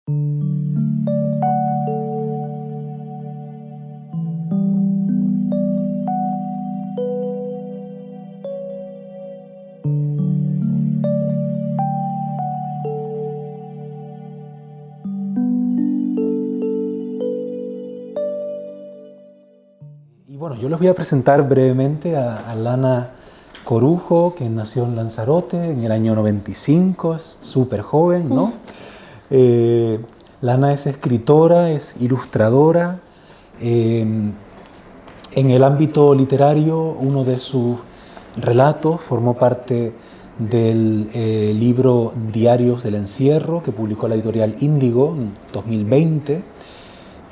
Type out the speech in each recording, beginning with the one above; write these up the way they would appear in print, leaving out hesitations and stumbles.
Y bueno, yo les voy a presentar brevemente a Lana Corujo, que nació en Lanzarote en el año 95, es súper joven, ¿no? Lana es escritora, es ilustradora. En el ámbito literario, uno de sus relatos formó parte del libro Diarios del Encierro, que publicó la editorial Índigo en 2020.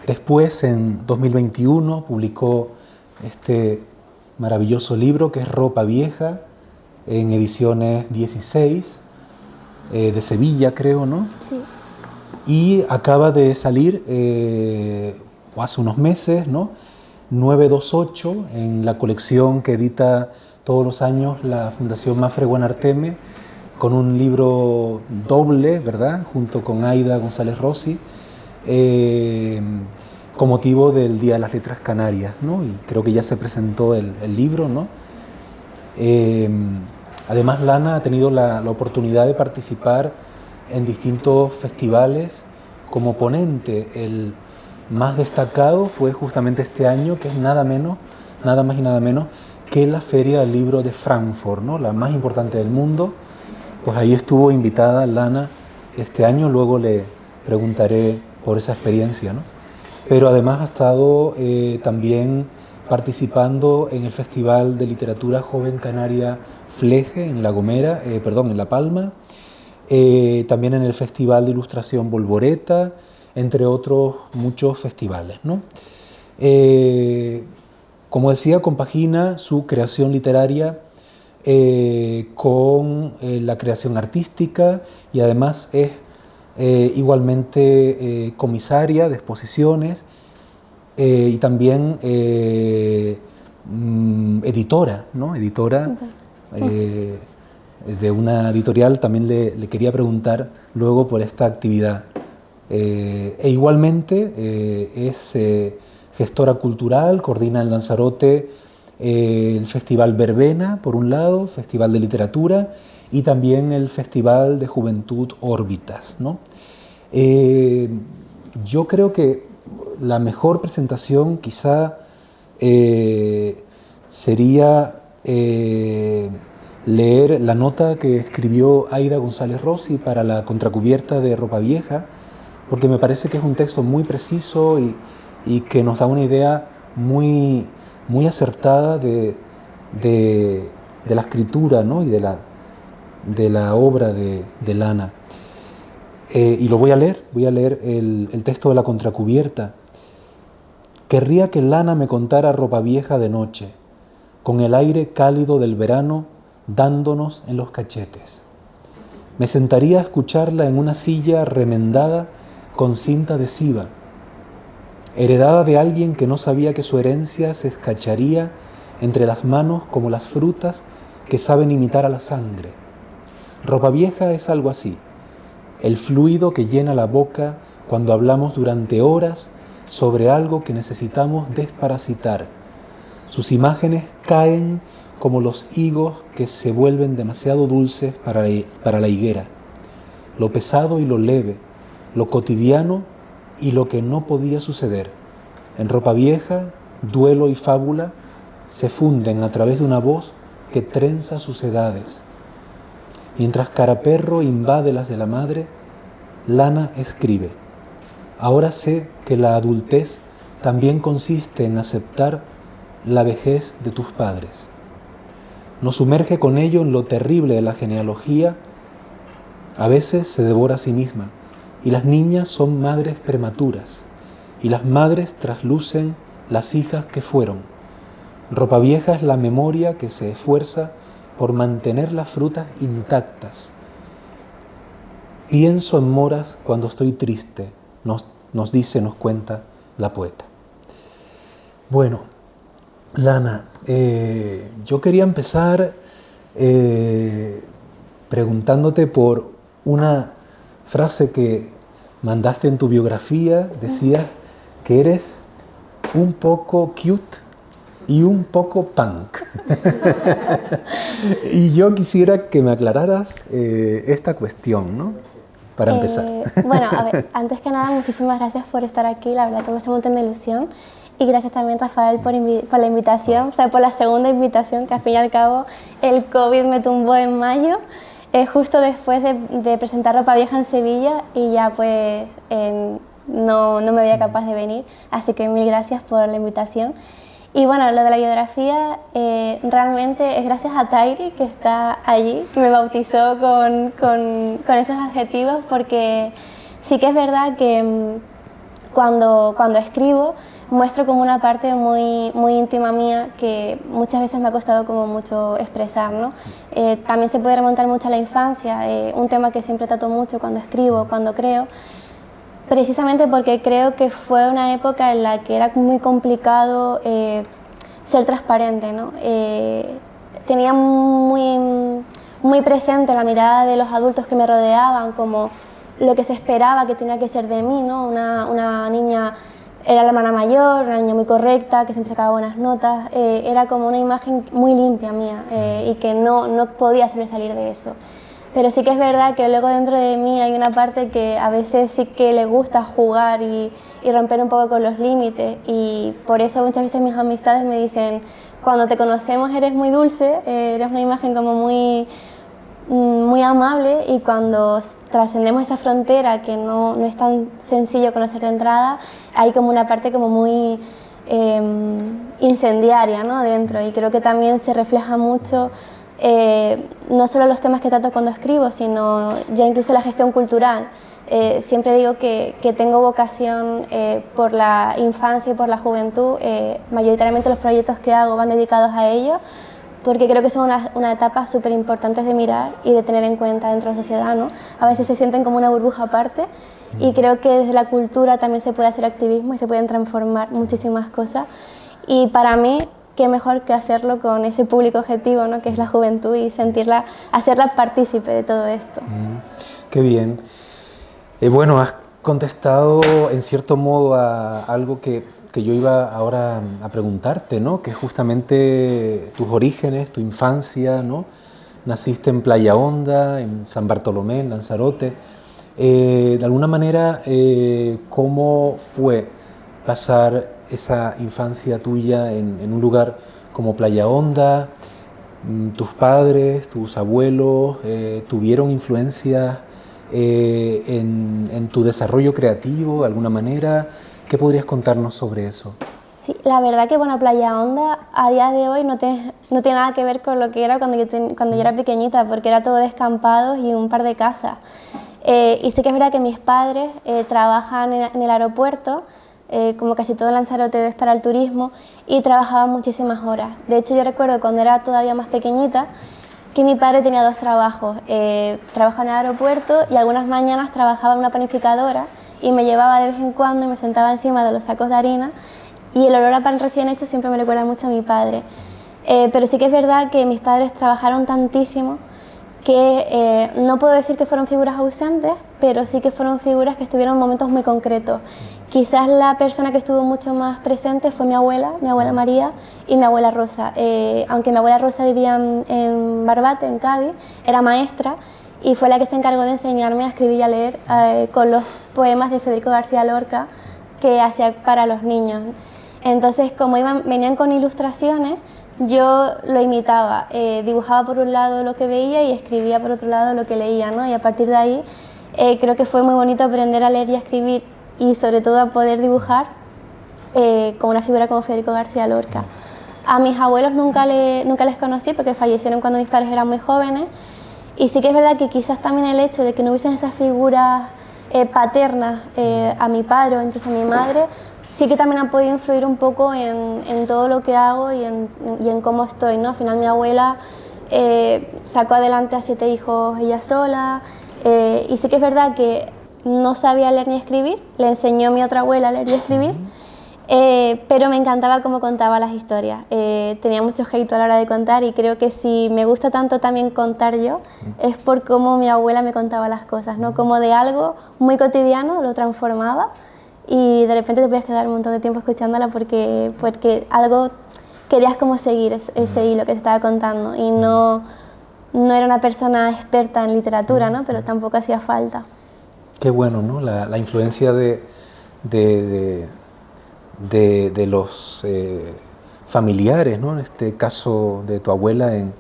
Después, en 2021, publicó este maravilloso libro que es Ropa Vieja, en ediciones 16, de Sevilla, creo, ¿no? Sí. Y acaba de salir, hace unos meses, ¿no? 928, en la colección que edita todos los años la Fundación Mafre Guanarteme, con un libro doble, ¿verdad?, junto con Aida González Rossi, con motivo del Día de las Letras Canarias, ¿no? Y creo que ya se presentó el libro, ¿no? Además, Lana ha tenido la oportunidad de participar en distintos festivales como ponente. El más destacado fue justamente este año, que es nada más y nada menos que la Feria del Libro de Frankfurt, ¿no? La más importante del mundo. Pues ahí estuvo invitada Lana este año, luego le preguntaré por esa experiencia, ¿no? Pero además ha estado también participando en el Festival de Literatura Joven Canaria Fleje en La Gomera, en La Palma, también en el Festival de Ilustración Bolboreta, entre otros muchos festivales, ¿no? Como decía, compagina su creación literaria con la creación artística y además es igualmente comisaria de exposiciones y también editora, ¿no? Editora de una editorial. También le quería preguntar luego por esta actividad. E igualmente es gestora cultural, coordina en Lanzarote el Festival Verbena, por un lado, Festival de Literatura, y también el Festival de Juventud Órbitas, ¿no? Yo creo que la mejor presentación quizá sería leer la nota que escribió Aida González Rossi para la contracubierta de Ropa Vieja, porque me parece que es un texto muy preciso y que nos da una idea muy, muy acertada de la escritura, ¿no? Y de la obra de Lana. Y lo voy a leer el texto de la contracubierta. Querría que Lana me contara Ropa Vieja de noche, con el aire cálido del verano dándonos en los cachetes. Me sentaría a escucharla en una silla remendada con cinta adhesiva, heredada de alguien que no sabía que su herencia se escacharía entre las manos como las frutas que saben imitar a la sangre. Ropa Vieja es algo así, el fluido que llena la boca cuando hablamos durante horas sobre algo que necesitamos desparasitar. Sus imágenes caen como los higos que se vuelven demasiado dulces para la higuera. Lo pesado y lo leve, lo cotidiano y lo que no podía suceder. En Ropa Vieja, duelo y fábula se funden a través de una voz que trenza sus edades. Mientras Caraperro invade las de la madre, Lana escribe: ahora sé que la adultez también consiste en aceptar la vejez de tus padres. Nos sumerge con ello en lo terrible de la genealogía. A veces se devora a sí misma, y las niñas son madres prematuras, y las madres traslucen las hijas que fueron. Ropa Vieja es la memoria que se esfuerza por mantener las frutas intactas. Pienso en moras cuando estoy triste, nos cuenta la poeta. Bueno, Lana, yo quería empezar preguntándote por una frase que mandaste en tu biografía, decías que eres un poco cute y un poco punk. Y yo quisiera que me aclararas esta cuestión, ¿no? Para empezar. Bueno, a ver, antes que nada, muchísimas gracias por estar aquí, la verdad que me hace un montón de ilusión. Y gracias también, Rafael, por la invitación, o sea, por la segunda invitación, que al fin y al cabo el COVID me tumbó en mayo, justo después de presentar Ropa Vieja en Sevilla, y ya pues no me veía capaz de venir, así que mil gracias por la invitación. Y bueno, lo de la biografía, realmente es gracias a Tairi, que está allí, que me bautizó con esos adjetivos, porque sí que es verdad que cuando escribo muestro como una parte muy íntima mía que muchas veces me ha costado como mucho expresar, ¿no? También se puede remontar mucho a la infancia, un tema que siempre trato mucho cuando escribo, cuando creo, precisamente porque creo que fue una época en la que era muy complicado ser transparente, ¿no? Tenía muy presente la mirada de los adultos que me rodeaban, como lo que se esperaba que tenía que ser de mí, ¿no? Una niña, era la hermana mayor, una niña muy correcta, que siempre sacaba buenas notas, era como una imagen muy limpia mía y que no podía sobresalir de eso. Pero sí que es verdad que luego dentro de mí hay una parte que a veces sí que le gusta jugar y romper un poco con los límites, y por eso muchas veces mis amistades me dicen, cuando te conocemos eres muy dulce, eres una imagen como muy amable, y cuando trascendemos esa frontera que no es tan sencillo conocer de entrada, hay como una parte como muy incendiaria, ¿no? Dentro, y creo que también se refleja mucho no solo los temas que trato cuando escribo, sino ya incluso la gestión cultural. Siempre digo que tengo vocación por la infancia y por la juventud, mayoritariamente los proyectos que hago van dedicados a ello, porque creo que son una etapa súper importante de mirar y de tener en cuenta dentro de la sociedad, ¿no? A veces se sienten como una burbuja aparte, y creo que desde la cultura también se puede hacer activismo y se pueden transformar muchísimas cosas, y para mí qué mejor que hacerlo con ese público objetivo, ¿no? Que es la juventud, y hacerla partícipe de todo esto. Qué bien. Bueno, has contestado en cierto modo a algo que yo iba ahora a preguntarte, ¿no? Que es justamente tus orígenes, tu infancia, ¿no? Naciste en Playa Honda, en San Bartolomé, en Lanzarote. De alguna manera, ¿cómo fue pasar esa infancia tuya en un lugar como Playa Honda? ¿Tus padres, tus abuelos tuvieron influencia en tu desarrollo creativo de alguna manera? ¿Qué podrías contarnos sobre eso? Sí, la verdad que bueno, Playa Honda a día de hoy no tiene nada que ver con lo que era cuando yo era pequeñita, porque era todo descampados y un par de casas. Y sí que es verdad que mis padres trabajan en el aeropuerto, como casi todo Lanzarote es para el turismo, y trabajaban muchísimas horas. De hecho, yo recuerdo cuando era todavía más pequeñita que mi padre tenía dos trabajos. Trabajaba en el aeropuerto y algunas mañanas trabajaba en una panificadora, y me llevaba de vez en cuando y me sentaba encima de los sacos de harina, y el olor a pan recién hecho siempre me recuerda mucho a mi padre. Pero sí que es verdad que mis padres trabajaron tantísimo que no puedo decir que fueron figuras ausentes, pero sí que fueron figuras que estuvieron en momentos muy concretos. Quizás la persona que estuvo mucho más presente fue mi abuela María y mi abuela Rosa. Aunque mi abuela Rosa vivía en Barbate, en Cádiz, era maestra, y fue la que se encargó de enseñarme a escribir y a leer con los poemas de Federico García Lorca que hacía para los niños. Entonces, como venían con ilustraciones, yo lo imitaba, dibujaba por un lado lo que veía y escribía por otro lado lo que leía, ¿no? Y a partir de ahí creo que fue muy bonito aprender a leer y a escribir, y sobre todo a poder dibujar con una figura como Federico García Lorca. A mis abuelos nunca les conocí porque fallecieron cuando mis padres eran muy jóvenes, y sí que es verdad que quizás también el hecho de que no hubiesen esas figuras paternas a mi padre o incluso a mi madre, sí que también ha podido influir un poco en todo lo que hago y en cómo estoy, ¿no? Al final mi abuela sacó adelante a 7 hijos ella sola, y sí que es verdad que no sabía leer ni escribir, le enseñó a mi otra abuela a leer y escribir, Pero me encantaba cómo contaba las historias. Tenía mucho hate a la hora de contar y creo que si me gusta tanto también contar yo es por cómo mi abuela me contaba las cosas, ¿no? Como de algo muy cotidiano lo transformaba y de repente te podías quedar un montón de tiempo escuchándola porque algo querías como seguir ese hilo que te estaba contando y no era una persona experta en literatura, ¿no? Pero tampoco hacía falta. Qué bueno, ¿no? La influencia de los familiares, ¿no? En este caso de tu abuela, en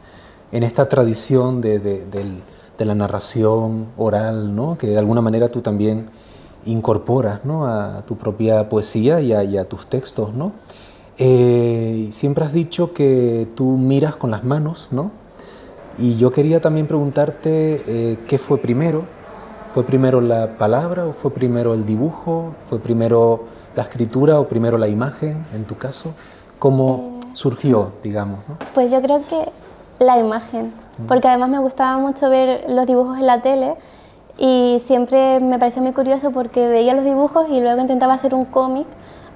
esta tradición de la narración oral, ¿no? Que de alguna manera tú también incorporas, ¿no? A tu propia poesía y a tus textos, ¿no? Siempre has dicho que tú miras con las manos, ¿no? Y yo quería también preguntarte qué fue primero. ¿Fue primero la palabra o fue primero el dibujo? ¿Fue primero la escritura o primero la imagen, en tu caso? ¿Cómo surgió, digamos, ¿no? Pues yo creo que la imagen, porque además me gustaba mucho ver los dibujos en la tele y siempre me parecía muy curioso porque veía los dibujos y luego intentaba hacer un cómic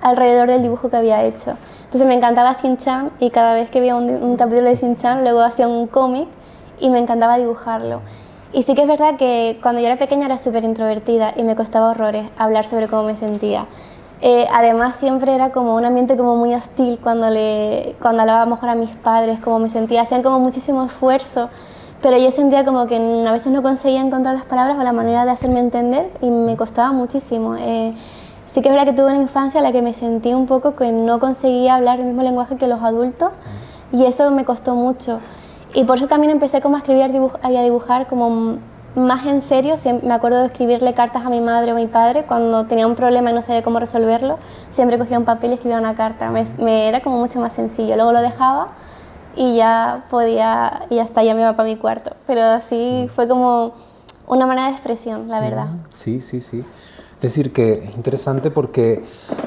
alrededor del dibujo que había hecho. Entonces me encantaba Shin-Chan y cada vez que veía un capítulo de Shin-Chan luego hacía un cómic y me encantaba dibujarlo. Y sí que es verdad que cuando yo era pequeña era súper introvertida y me costaba horrores hablar sobre cómo me sentía. Además siempre era como un ambiente como muy hostil cuando hablaba mejor a mis padres, cómo me sentía, hacían como muchísimo esfuerzo, pero yo sentía como que a veces no conseguía encontrar las palabras o la manera de hacerme entender y me costaba muchísimo. Sí que es verdad que tuve una infancia en la que me sentí un poco que no conseguía hablar el mismo lenguaje que los adultos y eso me costó mucho. Y por eso también empecé como a escribir y a dibujar como más en serio. Me acuerdo de escribirle cartas a mi madre o a mi padre cuando tenía un problema y no sabía cómo resolverlo. Siempre cogía un papel y escribía una carta. Me era como mucho más sencillo. Luego lo dejaba y ya podía, y hasta ya me iba para mi cuarto. Pero así fue como una manera de expresión, la verdad. Sí, sí, sí. Es decir, que es interesante porque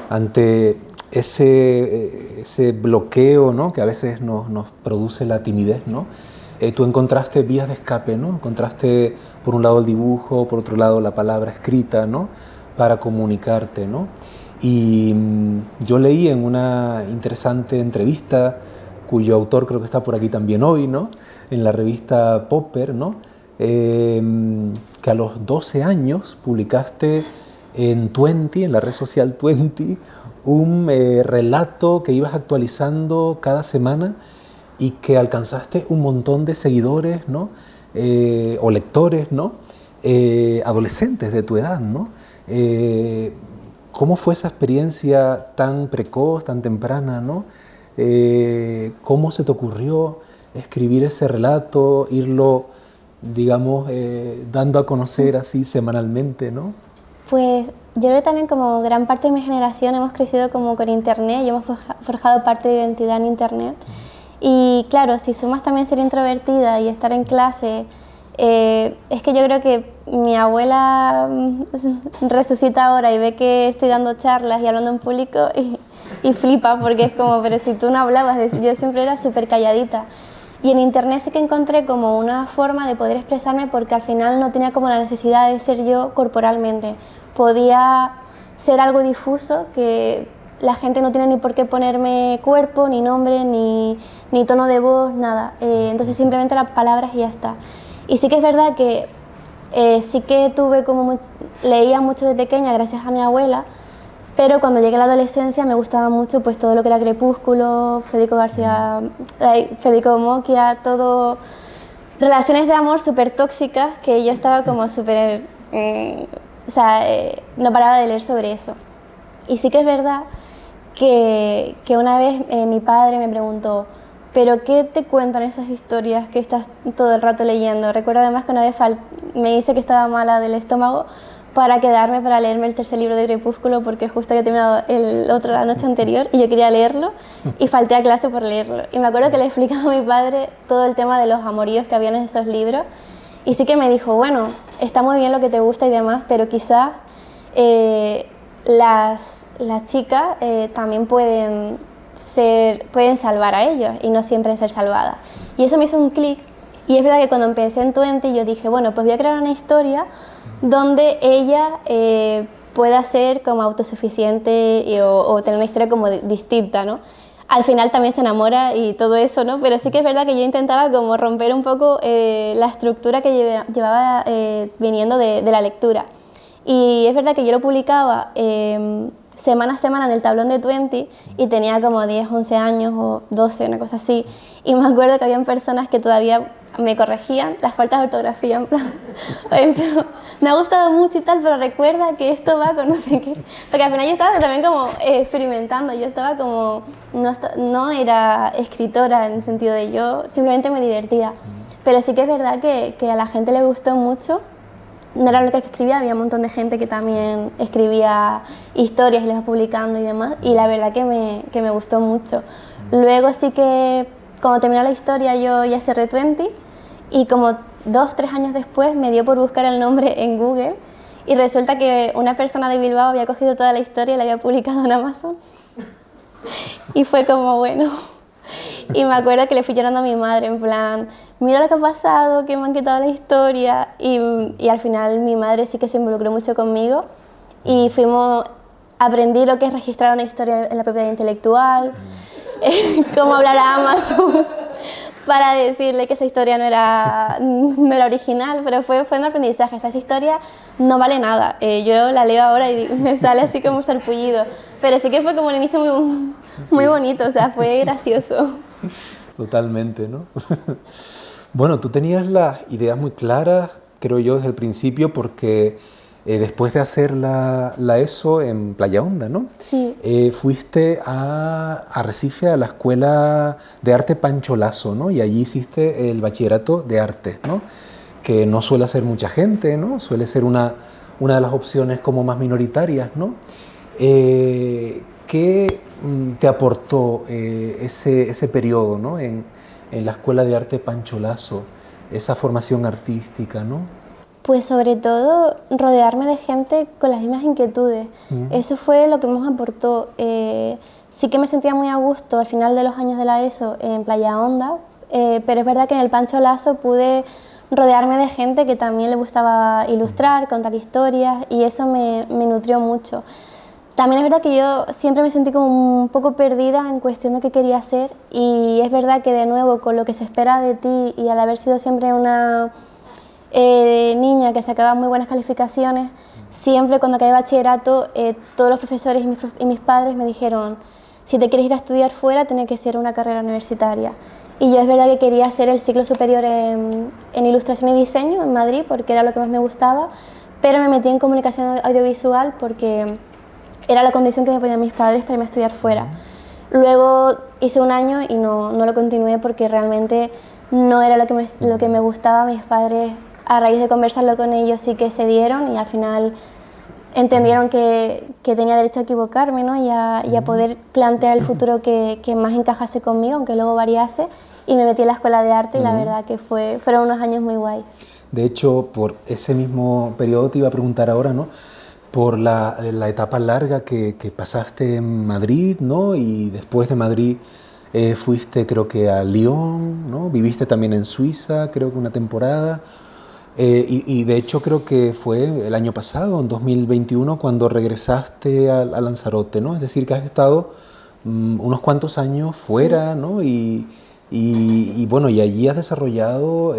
ante ese bloqueo, ¿no? Que a veces nos produce la timidez, ¿no? Tú encontraste vías de escape, ¿no? Encontraste por un lado el dibujo, por otro lado la palabra escrita, ¿no? Para comunicarte, ¿no? Y yo leí en una interesante entrevista, cuyo autor creo que está por aquí también hoy, ¿no? En la revista Popper, ¿no? Que a los 12 años publicaste en Twenty, en la red social Twenty, un relato que ibas actualizando cada semana y que alcanzaste un montón de seguidores, ¿no? O lectores, ¿no? Adolescentes de tu edad, ¿no? ¿Cómo fue esa experiencia tan precoz, tan temprana, ¿no? ¿Cómo se te ocurrió escribir ese relato, irlo, digamos, dando a conocer así semanalmente, ¿no? Pues yo creo que también como gran parte de mi generación hemos crecido como con internet y hemos forjado parte de identidad en internet. Y claro, si sumas también ser introvertida y estar en clase, es que yo creo que mi abuela resucita ahora y ve que estoy dando charlas y hablando en público y flipa porque es como, pero si tú no hablabas, yo siempre era súper calladita. Y en internet sí que encontré como una forma de poder expresarme porque al final no tenía como la necesidad de ser yo corporalmente. Podía ser algo difuso que la gente no tiene ni por qué ponerme cuerpo, ni nombre, ni tono de voz, nada. Entonces simplemente las palabras y ya está. Y sí que es verdad que sí que leía mucho de pequeña gracias a mi abuela, pero cuando llegué a la adolescencia me gustaba mucho pues todo lo que era Crepúsculo, Federico Moquia, todo relaciones de amor súper tóxicas que yo estaba como súper, no paraba de leer sobre eso. Y sí que es verdad que una vez mi padre me preguntó, ¿pero qué te cuentan esas historias que estás todo el rato leyendo? Recuerdo además que una vez me dice que estaba mala del estómago para quedarme para leerme el tercer libro de Crepúsculo porque justo había terminado el otro la noche anterior y yo quería leerlo y falté a clase por leerlo. Y me acuerdo que le explicaba a mi padre todo el tema de los amoríos que habían en esos libros y sí que me dijo, bueno, está muy bien lo que te gusta y demás, pero quizás las chicas también pueden salvar a ellos y no siempre ser salvadas. Y eso me hizo un clic y es verdad que cuando empecé en Twenty yo dije, bueno, pues voy a crear una historia donde ella pueda ser como autosuficiente o tener una historia como distinta, ¿no? Al final también se enamora y todo eso, ¿no? Pero sí que es verdad que yo intentaba como romper un poco la estructura que llevaba viniendo de la lectura. Y es verdad que yo lo publicaba semana a semana en el tablón de Twenty y tenía como 10, 11 años o 12, una cosa así. Y me acuerdo que habían personas que todavía me corregían las faltas de ortografía, en plan, me ha gustado mucho y tal, pero recuerda que esto va con no sé qué. Porque al final yo estaba también como experimentando, yo estaba como, no era escritora en el sentido de yo, simplemente me divertía. Pero sí que es verdad que a la gente le gustó mucho. No era lo que escribía, había un montón de gente que también escribía historias y las iba publicando y demás, y la verdad que me gustó mucho. Luego sí que, cuando terminó la historia, yo ya cerré Twenty, y como 2, 3 años después me dio por buscar el nombre en Google, y resulta que una persona de Bilbao había cogido toda la historia y la había publicado en Amazon. Y fue como, bueno... Y me acuerdo que le fui llorando a mi madre, en plan, mira lo que ha pasado, que me han quitado la historia. Y al final mi madre sí que se involucró mucho conmigo y aprendí lo que es registrar una historia en la propiedad intelectual, cómo hablar a Amazon para decirle que esa historia no era original, pero fue un aprendizaje. Esa historia no vale nada. Yo la leo ahora y me sale así como sarpullido, pero sí que fue como un inicio muy bonito, o sea, fue gracioso. Totalmente, ¿no? Bueno, tú tenías las ideas muy claras, creo yo, desde el principio, porque después de hacer la ESO en Playa Honda, ¿no? Sí. Fuiste a Arrecife, a la Escuela de Arte Pancho Lasso, ¿no? Y allí hiciste el bachillerato de arte, ¿no? Que no suele hacer mucha gente, ¿no? Suele ser una de las opciones como más minoritarias, ¿no? ¿Qué te aportó ese periodo, ¿no? en la Escuela de Arte Pancho Lasso, esa formación artística, ¿no? Pues sobre todo rodearme de gente con las mismas inquietudes. Eso fue lo que más me aportó. Sí que me sentía muy a gusto al final de los años de la ESO en Playa Honda, pero es verdad que en el Pancho Lasso pude rodearme de gente que también le gustaba ilustrar, contar historias, y eso me nutrió mucho. También es verdad que yo siempre me sentí como un poco perdida en cuestión de qué quería hacer, y es verdad que de nuevo con lo que se espera de ti y al haber sido siempre una niña que sacaba muy buenas calificaciones, siempre cuando acabé bachillerato todos los profesores y mis padres me dijeron, si te quieres ir a estudiar fuera tiene que ser una carrera universitaria. Y yo es verdad que quería hacer el ciclo superior en ilustración y diseño en Madrid porque era lo que más me gustaba, pero me metí en comunicación audiovisual porque era la condición que me ponían mis padres para irme a estudiar fuera. Luego hice un año y no lo continué porque realmente no era lo que me gustaba. Mis padres, a raíz de conversarlo con ellos, sí que se dieron y al final entendieron que tenía derecho a equivocarme, ¿no? y a poder plantear el futuro que más encajase conmigo, aunque luego variase, y me metí en la escuela de arte y la verdad que fueron unos años muy guay. De hecho, por ese mismo periodo te iba a preguntar ahora, ¿no? Por la etapa larga que pasaste en Madrid, ¿no? Y después de Madrid fuiste, creo que a Lyon, ¿no? Viviste también en Suiza, creo que una temporada. Y de hecho creo que fue el año pasado, en 2021, cuando regresaste a Lanzarote, ¿no? Es decir, que has estado unos cuantos años fuera, ¿no? Y bueno, y allí has desarrollado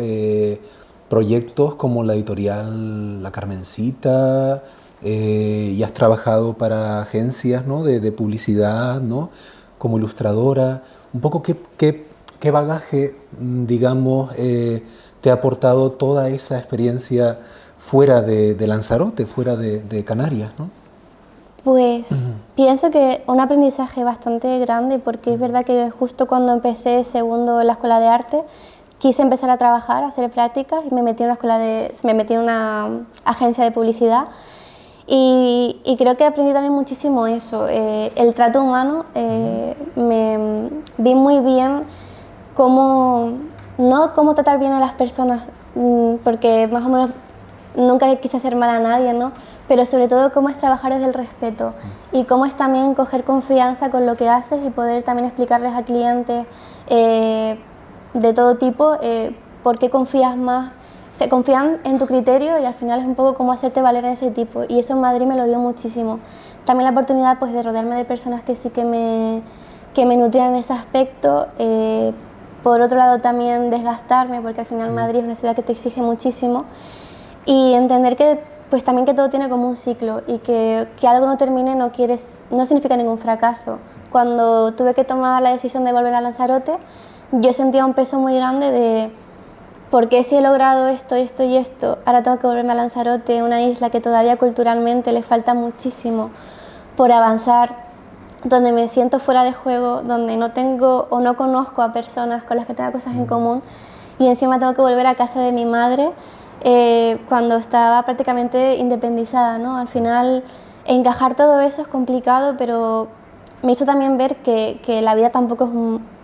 proyectos como la editorial La Carmencita, y has trabajado para agencias, ¿no? de publicidad, ¿no? Como ilustradora. Un poco qué bagaje, digamos, te ha aportado toda esa experiencia fuera de Lanzarote, fuera de Canarias, ¿no? Pues pienso que un aprendizaje bastante grande, porque es verdad que justo cuando empecé segundo en la escuela de arte quise empezar a trabajar, a hacer prácticas y me metí en una agencia de publicidad. Y creo que aprendí también muchísimo eso, el trato humano. Me vi muy bien no cómo tratar bien a las personas, porque más o menos nunca quise hacer mal a nadie, ¿no? Pero sobre todo cómo es trabajar desde el respeto y cómo es también coger confianza con lo que haces y poder también explicarles a clientes de todo tipo por qué confías más se confían en tu criterio y al final es un poco como hacerte valer en ese tipo, y eso en Madrid me lo dio muchísimo. También la oportunidad pues de rodearme de personas que sí que me nutrían en ese aspecto. Por otro lado también desgastarme, porque al final Madrid es una ciudad que te exige muchísimo, y entender que pues también que todo tiene como un ciclo y que algo no termine no significa ningún fracaso. Cuando tuve que tomar la decisión de volver a Lanzarote, yo sentía un peso muy grande de ¿por qué si he logrado esto, esto y esto? Ahora tengo que volverme a Lanzarote, una isla que todavía culturalmente le falta muchísimo por avanzar, donde me siento fuera de juego, donde no tengo o no conozco a personas con las que tenga cosas en común, y encima tengo que volver a casa de mi madre cuando estaba prácticamente independizada, ¿no? Al final encajar todo eso es complicado, pero me hizo también ver que la vida tampoco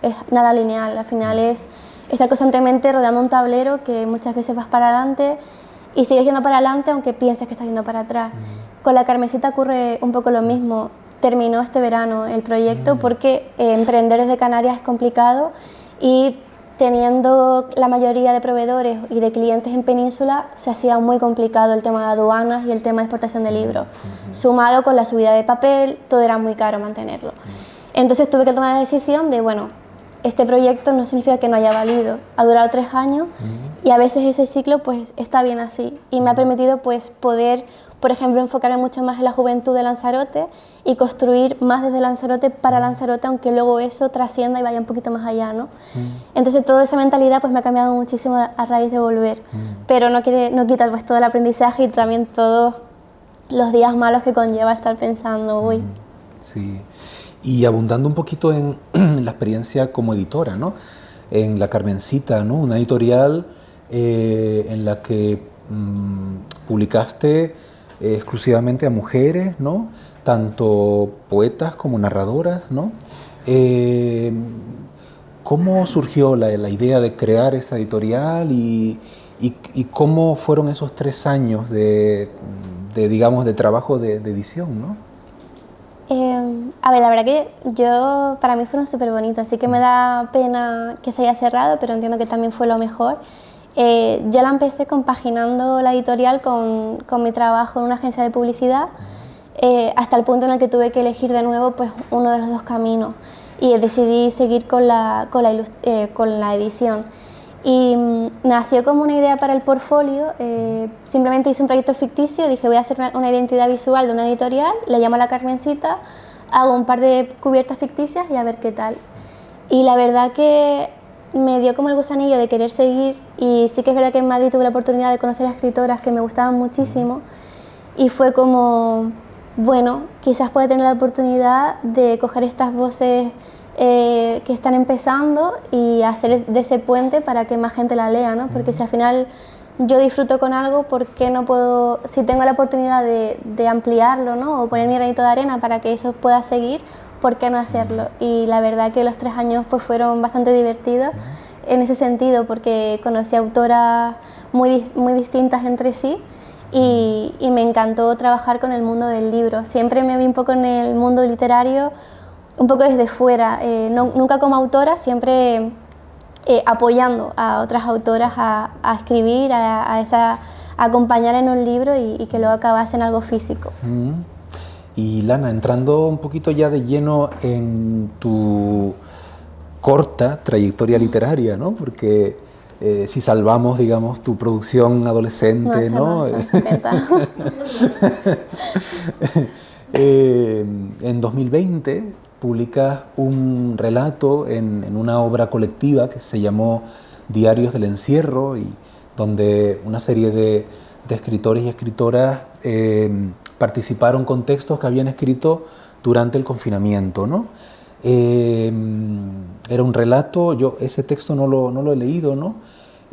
es nada lineal. Al final es estar constantemente rodeando un tablero que muchas veces vas para adelante y sigues yendo para adelante aunque pienses que estás yendo para atrás. Con la Carmencita ocurre un poco lo mismo. Terminó este verano el proyecto porque emprender desde Canarias es complicado, y teniendo la mayoría de proveedores y de clientes en Península se hacía muy complicado el tema de aduanas y el tema de exportación de libros. Sumado con la subida de papel, todo era muy caro mantenerlo. Entonces tuve que tomar la decisión de, bueno, este proyecto no significa que no haya valido. Ha durado 3 años y a veces ese ciclo pues está bien así, y me ha permitido pues poder, por ejemplo, enfocarme mucho más en la juventud de Lanzarote y construir más desde Lanzarote para Lanzarote, aunque luego eso trascienda y vaya un poquito más allá, ¿no? Entonces toda esa mentalidad pues me ha cambiado muchísimo a raíz de volver, pero no quita pues todo el aprendizaje y también todos los días malos que conlleva estar pensando, uy. Sí, y abundando un poquito en la experiencia como editora, ¿no? En La Carmencita, ¿no? Una editorial en la que publicaste exclusivamente a mujeres, ¿no? Tanto poetas como narradoras, ¿no? ¿Cómo surgió la idea de crear esa editorial y cómo fueron esos 3 años digamos, de trabajo de edición, ¿no? A ver, la verdad que para mí fueron súper bonitos, así que me da pena que se haya cerrado, pero entiendo que también fue lo mejor. Yo la empecé compaginando la editorial con mi trabajo en una agencia de publicidad, hasta el punto en el que tuve que elegir de nuevo pues, uno de los 2 caminos, y decidí seguir con la edición. Y nació como una idea para el portfolio. Simplemente hice un proyecto ficticio, dije voy a hacer una identidad visual de una editorial, le llamo La Carmencita, hago un par de cubiertas ficticias y a ver qué tal. Y la verdad que me dio como el gusanillo de querer seguir, y sí que es verdad que en Madrid tuve la oportunidad de conocer a escritoras que me gustaban muchísimo, y fue como, bueno, quizás pueda tener la oportunidad de coger estas voces que están empezando y hacer de ese puente para que más gente la lea, ¿no? Porque si al final yo disfruto con algo, ¿por qué no puedo, si tengo la oportunidad de ampliarlo, ¿no? O poner mi granito de arena para que eso pueda seguir, ¿por qué no hacerlo? Y la verdad que los 3 años pues fueron bastante divertidos en ese sentido, porque conocí autoras muy distintas entre sí, y me encantó trabajar con el mundo del libro. Siempre me vi un poco en el mundo literario, un poco desde fuera, nunca como autora, siempre apoyando a otras autoras a escribir, a acompañar en un libro y que luego acabase en algo físico. Y Lana, entrando un poquito ya de lleno en tu corta trayectoria literaria, ¿no? Porque si salvamos, digamos, tu producción adolescente, ¿no? En 2020 publicas un relato en una obra colectiva que se llamó Diarios del Encierro, y donde una serie de escritores y escritoras participaron con textos que habían escrito durante el confinamiento, ¿no? Era un relato, yo ese texto no lo he leído, ¿no?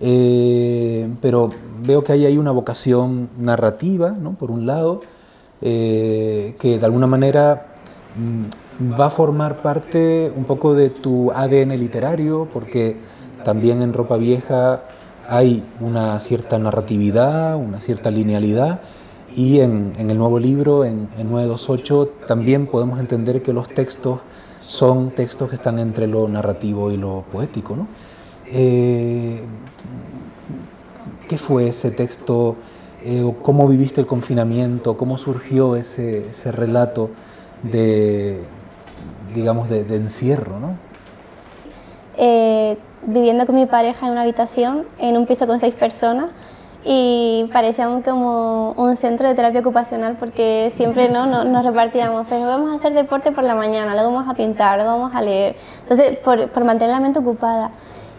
Pero veo que hay una vocación narrativa, ¿no? Por un lado, que de alguna manera va a formar parte un poco de tu ADN literario, porque también en Ropa Vieja hay una cierta narratividad, una cierta linealidad, y en el nuevo libro, en 928, también podemos entender que los textos son textos que están entre lo narrativo y lo poético, ¿no? ¿Qué fue ese texto? ¿Cómo viviste el confinamiento? ¿Cómo surgió ese relato de, digamos, de encierro, ¿no? Viviendo con mi pareja en una habitación, en un piso con 6 personas, y parecía como un centro de terapia ocupacional, porque siempre nos repartíamos, pero vamos a hacer deporte por la mañana, luego vamos a pintar, luego vamos a leer, entonces por mantener la mente ocupada.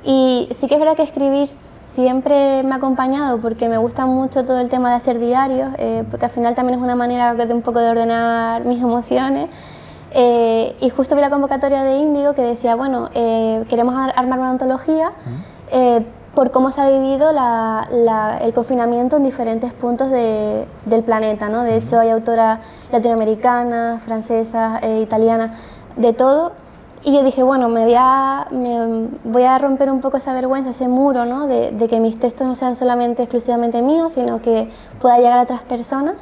Y sí que es verdad que escribir siempre me ha acompañado, porque me gusta mucho todo el tema de hacer diarios, porque al final también es una manera de un poco de ordenar mis emociones. Y justo vi la convocatoria de Índigo que decía, bueno, queremos armar una antología por cómo se ha vivido el confinamiento en diferentes puntos del planeta, ¿no? De hecho, hay autoras latinoamericanas, francesas, italianas, de todo. Y yo dije, bueno, me voy a romper un poco esa vergüenza, ese muro, ¿no? De que mis textos no sean solamente, exclusivamente míos, sino que pueda llegar a otras personas.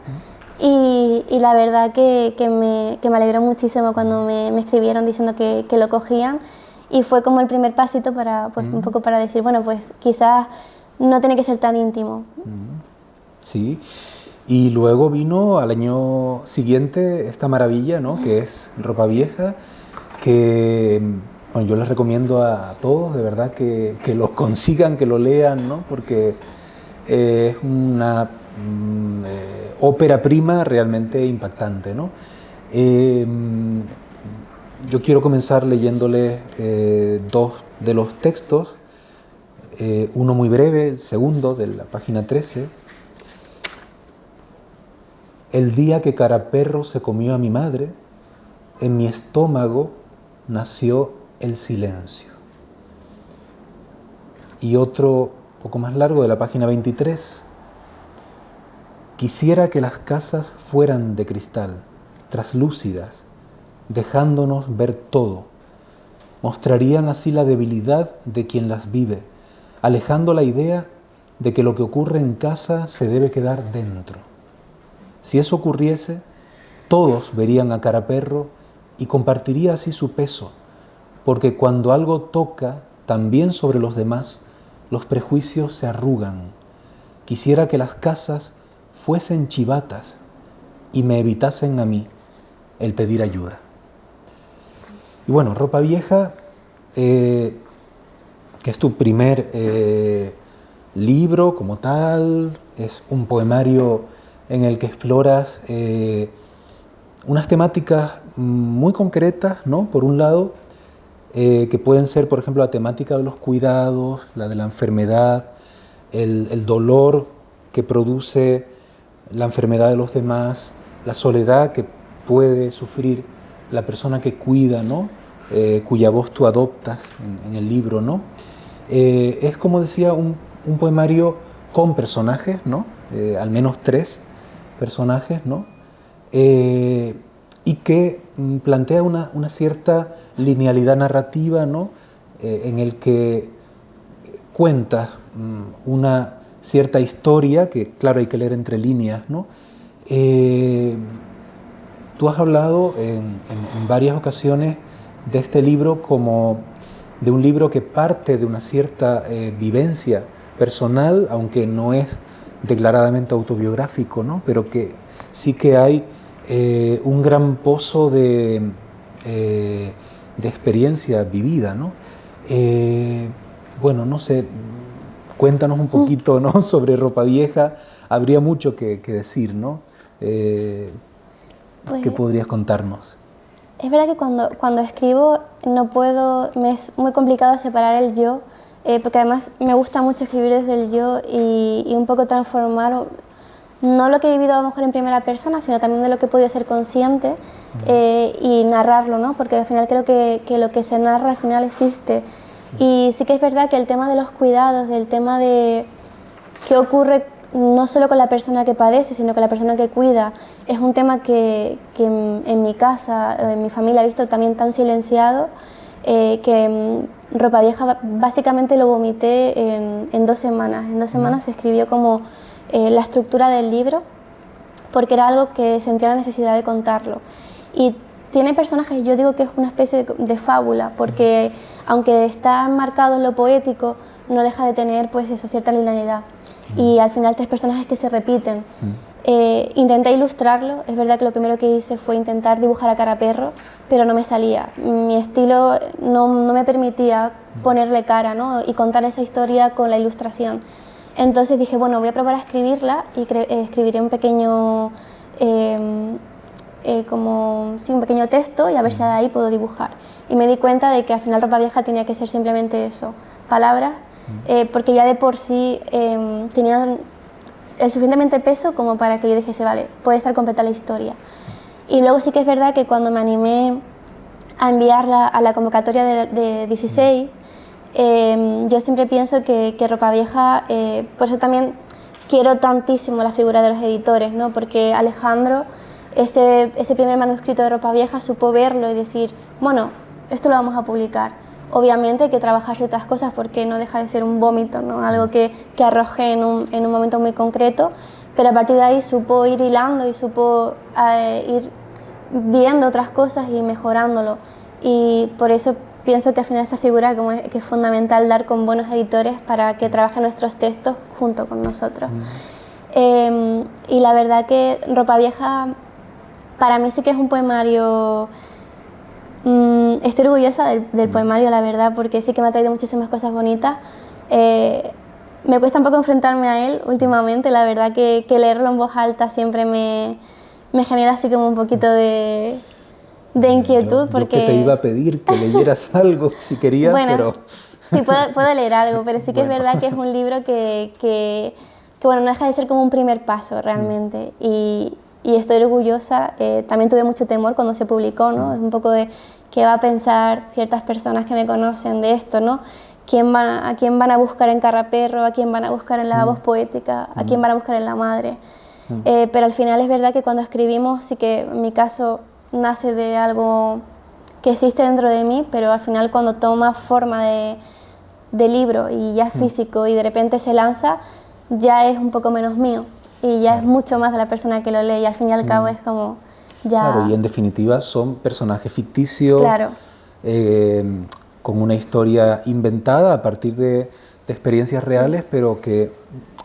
Y la verdad que me alegró muchísimo cuando me escribieron diciendo que lo cogían, y fue como el primer pasito para, pues, un poco para decir, bueno, pues quizás no tiene que ser tan íntimo. Sí, y luego vino al año siguiente esta maravilla, ¿no? Que es Ropa Vieja, que bueno, yo les recomiendo a todos, de verdad, que lo consigan, que lo lean, ¿no? Porque es una ópera prima realmente impactante, ¿no? Yo quiero comenzar leyéndoles 2 de los textos, uno muy breve, el segundo de la página 13. El día que Caraperro se comió a mi madre, en mi estómago nació el silencio. Y otro poco más largo de la página 23. Quisiera que las casas fueran de cristal, traslúcidas, dejándonos ver todo. Mostrarían así la debilidad de quien las vive, alejando la idea de que lo que ocurre en casa se debe quedar dentro. Si eso ocurriese, todos verían a Caraperro y compartiría así su peso, porque cuando algo toca también sobre los demás, los prejuicios se arrugan. Quisiera que las casas fuesen chivatas y me evitasen a mí el pedir ayuda. Y bueno, Ropa Vieja, que es tu primer libro como tal, es un poemario en el que exploras unas temáticas muy concretas, ¿no? Por un lado, que pueden ser, por ejemplo, la temática de los cuidados, la de la enfermedad, el dolor que produce la enfermedad de los demás, la soledad que puede sufrir la persona que cuida, ¿no? Cuya voz tú adoptas en el libro, ¿no? Es, como decía, un poemario con personajes, ¿no? Al menos 3 personajes, ¿no? Y que plantea una cierta linealidad narrativa, ¿no? En el que cuentas una cierta historia, que claro hay que leer entre líneas, ¿no? Tú has hablado en varias ocasiones de este libro como de un libro que parte de una cierta vivencia personal, aunque no es declaradamente autobiográfico, ¿no? Pero que sí que hay un gran pozo de experiencia vivida, ¿no? Bueno, no sé, cuéntanos un poquito, ¿no? Sobre Ropa Vieja. Habría mucho que decir, ¿no? Pues, ¿qué podrías contarnos? Es verdad que cuando escribo me es muy complicado separar el yo, porque además me gusta mucho escribir desde el yo y un poco transformar no lo que he vivido a lo mejor en primera persona, sino también de lo que he podido ser consciente y narrarlo, ¿no? Porque al final creo que lo que se narra al final existe. Y sí que es verdad que el tema de los cuidados, del tema de qué ocurre no solo con la persona que padece, sino con la persona que cuida, es un tema que en mi casa, en mi familia he visto también tan silenciado, que Ropa Vieja básicamente lo vomité en 2 semanas. En 2 semanas se escribió como la estructura del libro, porque era algo que sentía la necesidad de contarlo. Y tiene personajes, yo digo que es una especie de fábula, porque aunque está marcado en lo poético, no deja de tener pues eso, cierta linealidad. y al final 3 personajes que se repiten. Intenté ilustrarlo, es verdad que lo primero que hice fue intentar dibujar a cara perro, pero no me salía. Mi estilo no me permitía ponerle cara, ¿no? Y contar esa historia con la ilustración. Entonces dije, bueno, voy a probar a escribirla y escribiré un pequeño, un pequeño texto y a ver si de ahí puedo dibujar. Y me di cuenta de que al final Ropa Vieja tenía que ser simplemente eso, palabras, porque ya de por sí tenían el suficientemente peso como para que yo dijese, vale, puede estar completa la historia. Y luego sí que es verdad que cuando me animé a enviarla a la convocatoria de 16, yo siempre pienso que Ropa Vieja, por eso también quiero tantísimo la figura de los editores, ¿no? Porque Alejandro, ese primer manuscrito de Ropa Vieja, supo verlo y decir, bueno, esto lo vamos a publicar. Obviamente hay que trabajar ciertas cosas porque no deja de ser un vómito, ¿no? Algo que arrojé en un momento muy concreto, pero a partir de ahí supo ir hilando y supo ir viendo otras cosas y mejorándolo. Y por eso pienso que al final esa figura que es fundamental dar con buenos editores para que trabajen nuestros textos junto con nosotros. Y la verdad que Ropa Vieja para mí sí que es un poemario. Estoy orgullosa del poemario, la verdad, porque sí que me ha traído muchísimas cosas bonitas. Me cuesta un poco enfrentarme a él últimamente, la verdad que leerlo en voz alta siempre me genera así como un poquito de inquietud. Yo que te iba a pedir que leyeras algo si querías, bueno, pero... sí, puedo leer algo, pero sí que es verdad que es un libro que bueno, no deja de ser como un primer paso realmente. Y estoy orgullosa. También tuve mucho temor cuando se publicó, ¿no? Es un poco de qué va a pensar ciertas personas que me conocen de esto, ¿no? ¿A quién van a buscar en Carraperro? ¿A quién van a buscar en la voz poética? ¿A quién van a buscar en la madre? Pero al final es verdad que cuando escribimos, sí que en mi caso nace de algo que existe dentro de mí, pero al final cuando toma forma de libro y ya es físico y de repente se lanza, ya es un poco menos mío. Y ya es mucho más de la persona que lo lee y al fin y al cabo es como ya... Claro, y en definitiva son personajes ficticios, claro, con una historia inventada a partir de experiencias reales, pero que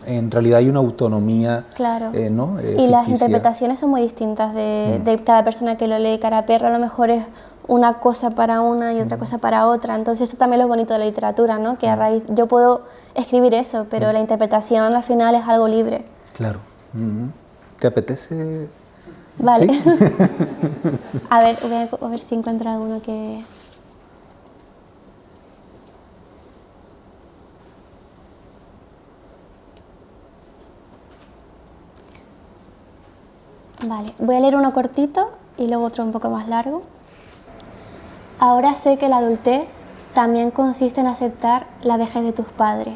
en realidad hay una autonomía, claro. ¿no? Y ficticia. las interpretaciones son muy distintas de cada persona que lo lee. Carraperro a lo mejor es una cosa para una y otra cosa para otra. Entonces eso también es lo bonito de la literatura, ¿no? Que a raíz... Yo puedo escribir eso, pero la interpretación al final es algo libre. Claro. ¿Te apetece? Vale. ¿Sí? A ver, voy a ver si encuentro alguno que... Vale, voy a leer uno cortito y luego otro un poco más largo. Ahora sé que la adultez también consiste en aceptar la vejez de tus padres.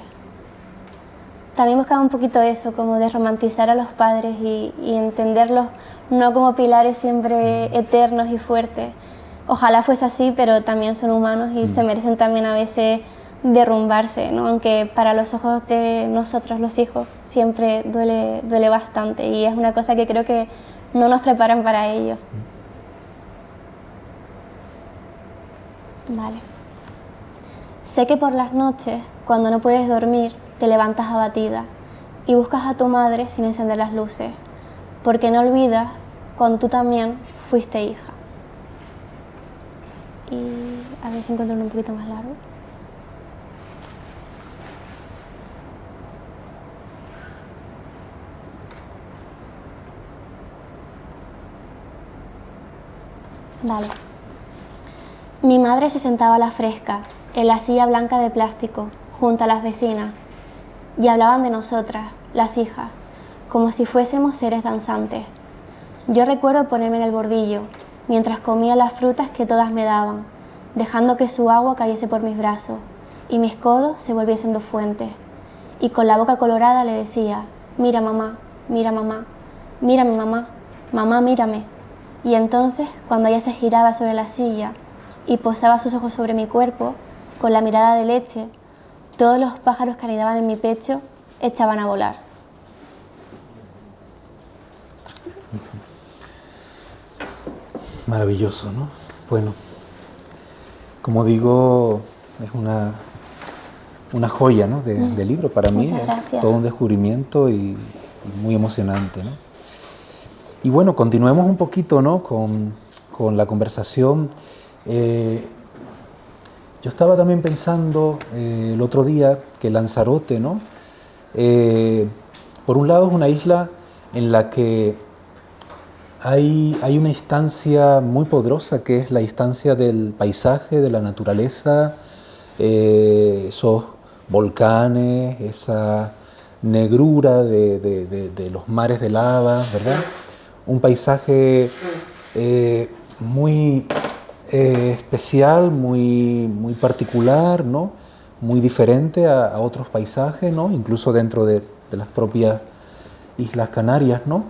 También buscaba un poquito eso, como de romantizar a los padres y entenderlos no como pilares siempre eternos y fuertes. Ojalá fuese así, pero también son humanos y se merecen también a veces derrumbarse, ¿no? Aunque para los ojos de nosotros los hijos siempre duele bastante y es una cosa que creo que no nos preparan para ello. Vale. Sé que por las noches, cuando no puedes dormir, te levantas abatida y buscas a tu madre sin encender las luces, porque no olvidas cuando tú también fuiste hija. Y a ver si encuentro uno un poquito más largo. Vale. Mi madre se sentaba a la fresca, en la silla blanca de plástico, junto a las vecinas, y hablaban de nosotras, las hijas, como si fuésemos seres danzantes. Yo recuerdo ponerme en el bordillo, mientras comía las frutas que todas me daban, dejando que su agua cayese por mis brazos, y mis codos se volviesen dos fuentes. Y con la boca colorada le decía, mira mamá, mírame mamá, mamá mírame. Y entonces, cuando ella se giraba sobre la silla y posaba sus ojos sobre mi cuerpo, con la mirada de leche, todos los pájaros que anidaban en mi pecho echaban a volar. Maravilloso, ¿no? Bueno, como digo, es una joya, ¿no? de libro para mí. Muchas gracias. Todo un descubrimiento y muy emocionante, ¿no? Y bueno, continuemos un poquito, ¿no? con la conversación. Yo estaba también pensando el otro día que Lanzarote, ¿no? Por un lado es una isla en la que hay una instancia muy poderosa que es la instancia del paisaje, de la naturaleza, esos volcanes, esa negrura de los mares de lava, ¿verdad? Un paisaje muy especial, muy particular, ¿no? Muy diferente a otros paisajes, ¿no? Incluso dentro de las propias Islas Canarias, ¿no?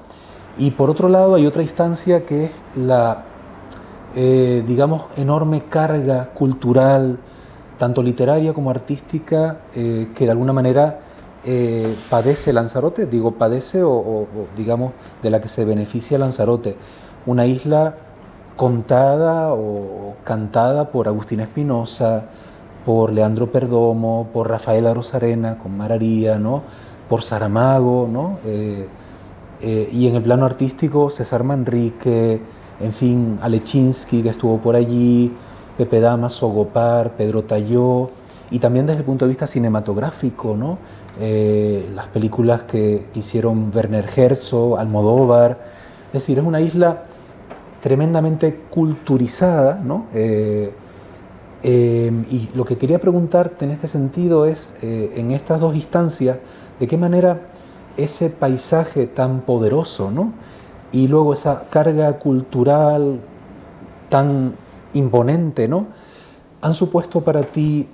Y por otro lado hay otra instancia que es la, digamos, enorme carga cultural, tanto literaria como artística, que de alguna manera padece Lanzarote, digo padece o digamos de la que se beneficia Lanzarote, una isla contada o cantada por Agustín Espinosa, por Leandro Perdomo, por Rafael Arozarena con Mararía, ¿no? Por Saramago, ¿no? Y en el plano artístico César Manrique, en fin, Alechinsky, que estuvo por allí, Pepe Damaso, Gopar, Pedro Talló, y también desde el punto de vista cinematográfico, ¿no? Las películas que hicieron Werner Herzog, Almodóvar. Es decir, es una isla tremendamente culturizada, ¿no? Y lo que quería preguntarte en este sentido es, en estas dos instancias, ¿de qué manera ese paisaje tan poderoso, ¿no? Y luego esa carga cultural tan imponente, ¿no? han supuesto para ti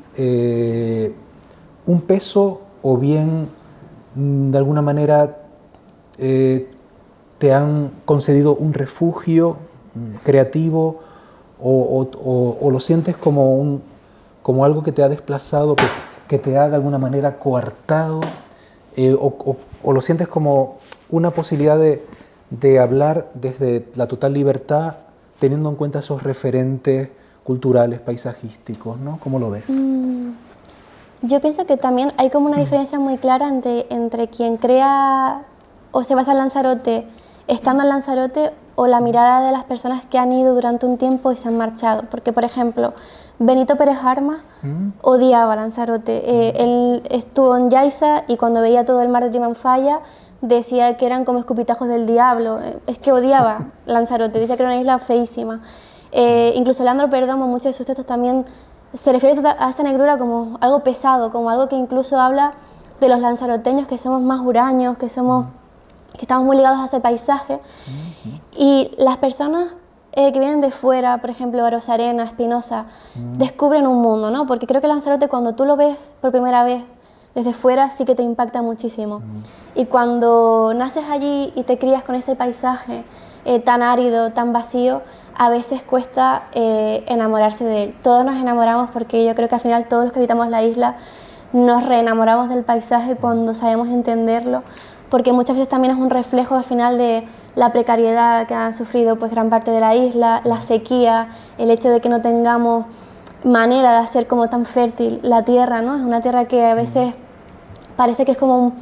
un peso o bien de alguna manera te han concedido un refugio creativo o lo sientes como algo que te ha desplazado, que te ha de alguna manera coartado o lo sientes como una posibilidad de hablar desde la total libertad teniendo en cuenta esos referentes culturales, paisajísticos, ¿no? ¿Cómo lo ves? Yo pienso que también hay como una diferencia muy clara entre quien crea o se basa en Lanzarote estando en Lanzarote o la mirada de las personas que han ido durante un tiempo y se han marchado. Porque, por ejemplo, Benito Pérez Armas odiaba Lanzarote. Él estuvo en Yaiza y cuando veía todo el mar de Timanfaya decía que eran como escupitajos del diablo. Es que odiaba Lanzarote, decía que era una isla feísima. Incluso Leandro Perdomo, muchos de sus textos también se refiere a esa negrura como algo pesado, como algo que incluso habla de los lanzaroteños que somos más huraños, que estamos muy ligados a ese paisaje. Y las personas que vienen de fuera, por ejemplo, Arozarena, Espinosa, descubren un mundo, ¿no? Porque creo que Lanzarote, cuando tú lo ves por primera vez desde fuera, sí que te impacta muchísimo. Y cuando naces allí y te crías con ese paisaje tan árido, tan vacío, a veces cuesta enamorarse de él. Todos nos enamoramos porque yo creo que al final todos los que habitamos la isla nos reenamoramos del paisaje cuando sabemos entenderlo, porque muchas veces también es un reflejo al final de la precariedad que ha sufrido pues gran parte de la isla, la sequía, el hecho de que no tengamos manera de hacer como tan fértil la tierra, ¿no? Es una tierra que a veces parece que es como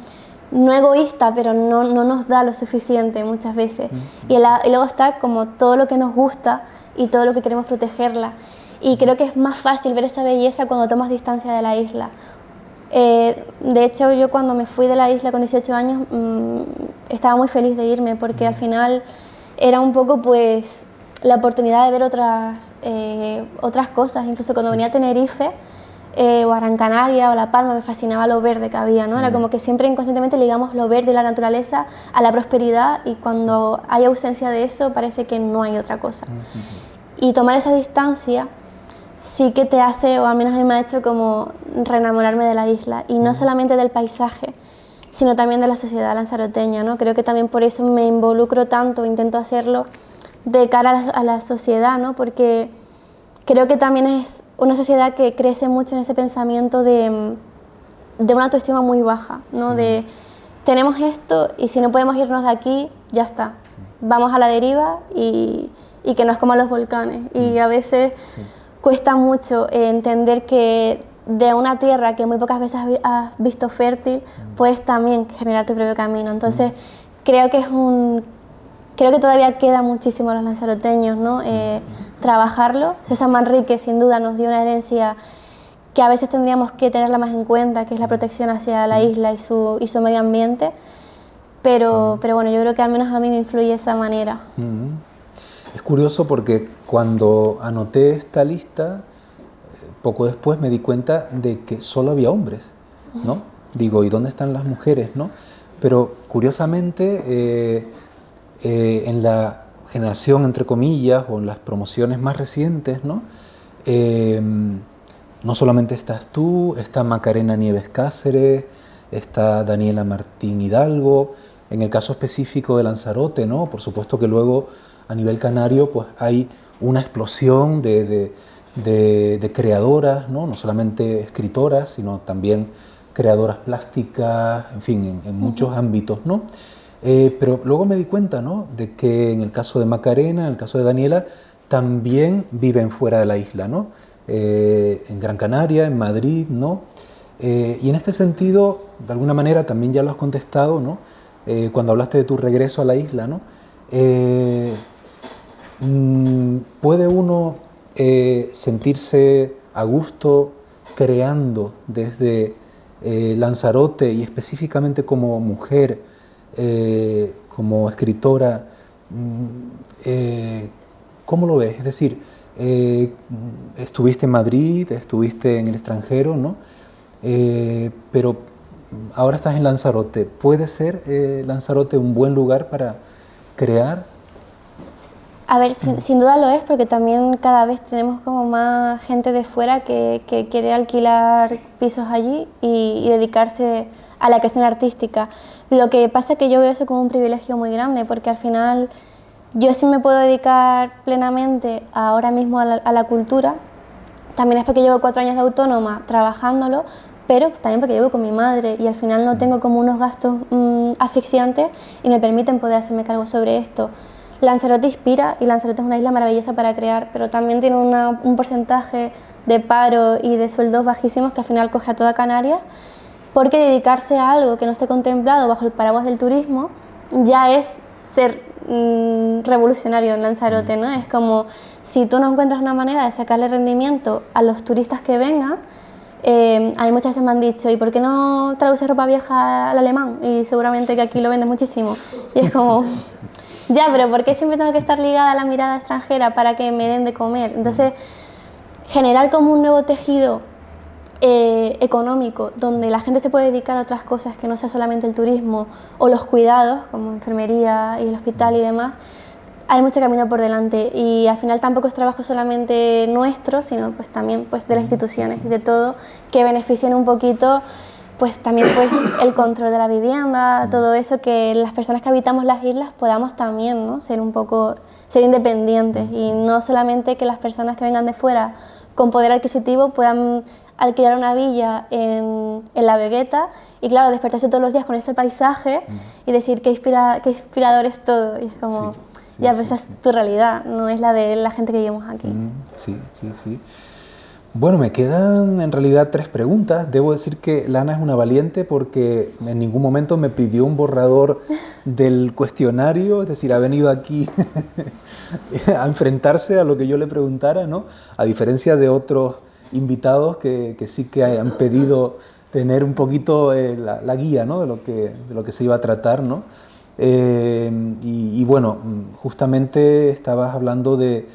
no egoísta, pero no nos da lo suficiente muchas veces. Y luego está como todo lo que nos gusta y todo lo que queremos protegerla. Y creo que es más fácil ver esa belleza cuando tomas distancia de la isla. De hecho, yo cuando me fui de la isla con 18 años estaba muy feliz de irme porque al final era un poco pues la oportunidad de ver otras cosas. Incluso cuando venía a Tenerife o a Gran Canaria o La Palma me fascinaba lo verde que había, ¿no? Era como que siempre inconscientemente ligamos lo verde y la naturaleza a la prosperidad y cuando hay ausencia de eso parece que no hay otra cosa. Y tomar esa distancia sí que te hace, o al menos a mí me ha hecho como reenamorarme de la isla y no solamente del paisaje, sino también de la sociedad lanzaroteña, ¿no? Creo que también por eso me involucro tanto, intento hacerlo de cara a la sociedad, ¿no? Porque creo que también es una sociedad que crece mucho en ese pensamiento de una autoestima muy baja, ¿no? De tenemos esto y si no podemos irnos de aquí, ya está, vamos a la deriva y que nos coman los volcanes. Y a veces cuesta mucho entender que de una tierra que muy pocas veces has visto fértil, puedes también generar tu propio camino. Entonces, creo que todavía queda muchísimo a los lanzaroteños, ¿no? Trabajarlo. César Manrique, sin duda, nos dio una herencia que a veces tendríamos que tenerla más en cuenta, que es la protección hacia la isla y su medio ambiente. Pero bueno, yo creo que al menos a mí me influye de esa manera. Es curioso porque cuando anoté esta lista, poco después me di cuenta de que solo había hombres, ¿no? Digo, ¿y dónde están las mujeres, no? Pero curiosamente, en la generación, entre comillas, o en las promociones más recientes, ¿no? No solamente estás tú, está Macarena Nieves Cáceres, está Daniela Martín Hidalgo, en el caso específico de Lanzarote, ¿no? Por supuesto que luego a nivel canario pues hay una explosión de creadoras, ¿no? No solamente escritoras, sino también creadoras plásticas, en fin, en muchos ámbitos, ¿no? Pero luego me di cuenta, ¿no? De que en el caso de Macarena, en el caso de Daniela, también viven fuera de la isla, ¿no? En Gran Canaria, en Madrid, ¿no? Y en este sentido, de alguna manera, también ya lo has contestado, ¿no? Cuando hablaste de tu regreso a la isla, ¿no? ¿Puede uno sentirse a gusto creando desde Lanzarote y específicamente como mujer, como escritora? ¿Cómo lo ves? Es decir, estuviste en Madrid, estuviste en el extranjero, ¿no? Pero ahora estás en Lanzarote. ¿Puede ser Lanzarote un buen lugar para crear? A ver, sin duda lo es, porque también cada vez tenemos como más gente de fuera que quiere alquilar pisos allí y dedicarse a la creación artística. Lo que pasa es que yo veo eso como un privilegio muy grande, porque al final yo sí me puedo dedicar plenamente ahora mismo a la cultura. También es porque llevo 4 años de autónoma trabajándolo, pero también porque llevo con mi madre y al final no tengo como unos gastos asfixiantes y me permiten poder hacerme cargo sobre esto. Lanzarote inspira y Lanzarote es una isla maravillosa para crear, pero también tiene un porcentaje de paro y de sueldos bajísimos que al final coge a toda Canarias, porque dedicarse a algo que no esté contemplado bajo el paraguas del turismo ya es ser revolucionario en Lanzarote, ¿no? Es como si tú no encuentras una manera de sacarle rendimiento a los turistas que vengan. A mí muchas veces me han dicho, ¿y por qué no traduces ropa vieja al alemán? Y seguramente que aquí lo vendes muchísimo. Y es como, ya, pero ¿por qué siempre tengo que estar ligada a la mirada extranjera para que me den de comer? Entonces, generar como un nuevo tejido económico, donde la gente se puede dedicar a otras cosas que no sea solamente el turismo o los cuidados, como enfermería y el hospital y demás, hay mucho camino por delante y al final tampoco es trabajo solamente nuestro, sino pues también pues de las instituciones y de todo, que beneficien un poquito pues también pues el control de la vivienda, todo eso, que las personas que habitamos las islas podamos también, ¿no? Ser independientes y no solamente que las personas que vengan de fuera con poder adquisitivo puedan alquilar una villa en la Vegueta y claro, despertarse todos los días con ese paisaje y decir qué inspirador es todo, y es como... Sí, ya, pero esa es tu realidad, no es la de la gente que vivimos aquí. Sí. Bueno, me quedan en realidad 3 preguntas. Debo decir que Lana es una valiente porque en ningún momento me pidió un borrador del cuestionario, es decir, ha venido aquí a enfrentarse a lo que yo le preguntara, ¿no? A diferencia de otros invitados que sí que han pedido tener un poquito la guía, ¿no? de lo que se iba a tratar, ¿no? Y bueno, justamente estabas hablando de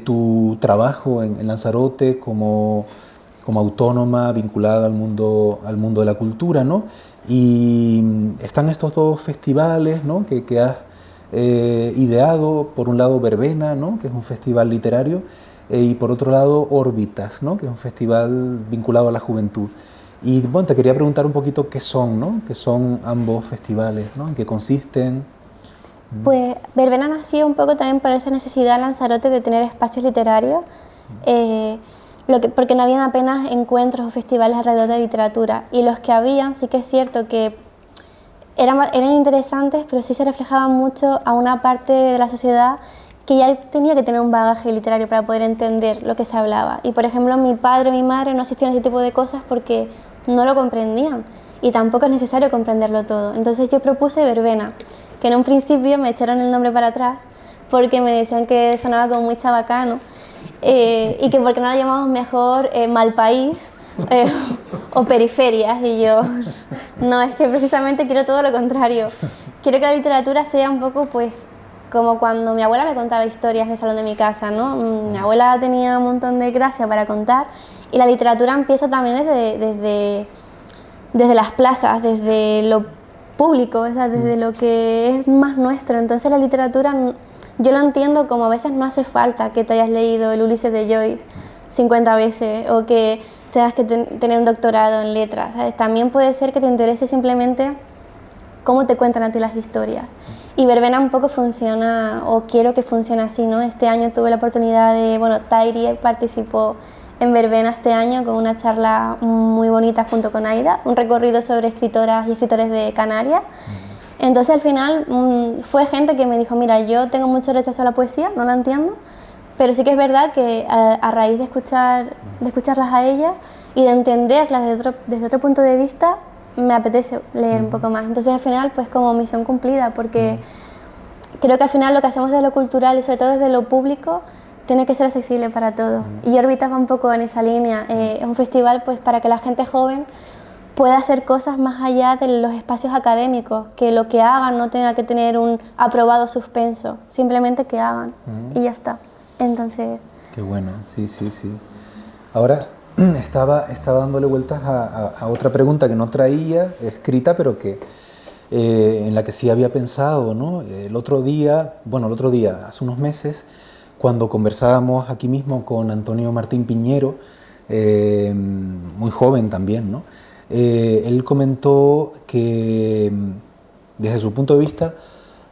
tu trabajo en Lanzarote como autónoma vinculada al mundo de la cultura, ¿no? Y están estos 2 festivales, ¿no? que has ideado, por un lado Verbena, ¿no? Que es un festival literario, y por otro lado Órbitas, ¿no? Que es un festival vinculado a la juventud. Y bueno, te quería preguntar un poquito qué son, ¿no? ¿Qué son ambos festivales, ¿no? ¿En qué consisten? Pues Verbena nació un poco también por esa necesidad en Lanzarote de tener espacios literarios, porque no habían apenas encuentros o festivales alrededor de la literatura, y los que habían sí que es cierto que eran interesantes, pero sí se reflejaban mucho a una parte de la sociedad que ya tenía que tener un bagaje literario para poder entender lo que se hablaba. Y por ejemplo, mi padre o mi madre no asistían a ese tipo de cosas porque no lo comprendían y tampoco es necesario comprenderlo todo. Entonces yo propuse verbena, que en un principio me echaron el nombre para atrás porque me decían que sonaba como muy chabacano y que porque no la llamamos mejor Malpaís o periferias, y yo no, es que precisamente quiero todo lo contrario. Quiero que la literatura sea un poco pues como cuando mi abuela me contaba historias en el salón de mi casa, ¿no? Mi abuela tenía un montón de gracia para contar y la literatura empieza también desde las plazas, desde lo público, o sea, desde lo que es más nuestro. Entonces la literatura yo lo entiendo como a veces no hace falta que te hayas leído el Ulises de Joyce 50 veces o que tengas que tener un doctorado en letras, ¿sabes? También puede ser que te interese simplemente cómo te cuentan a ti las historias. Y verbena un poco funciona, o quiero que funcione así, ¿no? Este año tuve la oportunidad de, bueno, Tairi participó en verbena este año con una charla muy bonita junto con Aida, un recorrido sobre escritoras y escritores de Canarias. Entonces al final fue gente que me dijo, mira, yo tengo mucho rechazo a la poesía, no la entiendo, pero sí que es verdad que a raíz de escucharlas a ellas y de entenderlas desde otro punto de vista, me apetece leer un poco más. Entonces al final pues como misión cumplida, porque creo que al final lo que hacemos desde lo cultural y sobre todo desde lo público tiene que ser accesible para todos. Y Órbita va un poco en esa línea. Es un festival pues para que la gente joven pueda hacer cosas más allá de los espacios académicos, que lo que hagan no tenga que tener un aprobado suspenso, simplemente que hagan y ya está. Entonces... Qué bueno, sí. Ahora estaba dándole vueltas a otra pregunta que no traía escrita, pero que en la que sí había pensado, ¿no? El otro día, hace unos meses, cuando conversábamos aquí mismo con Antonio Martín Piñero, muy joven también, ¿no? Él comentó que desde su punto de vista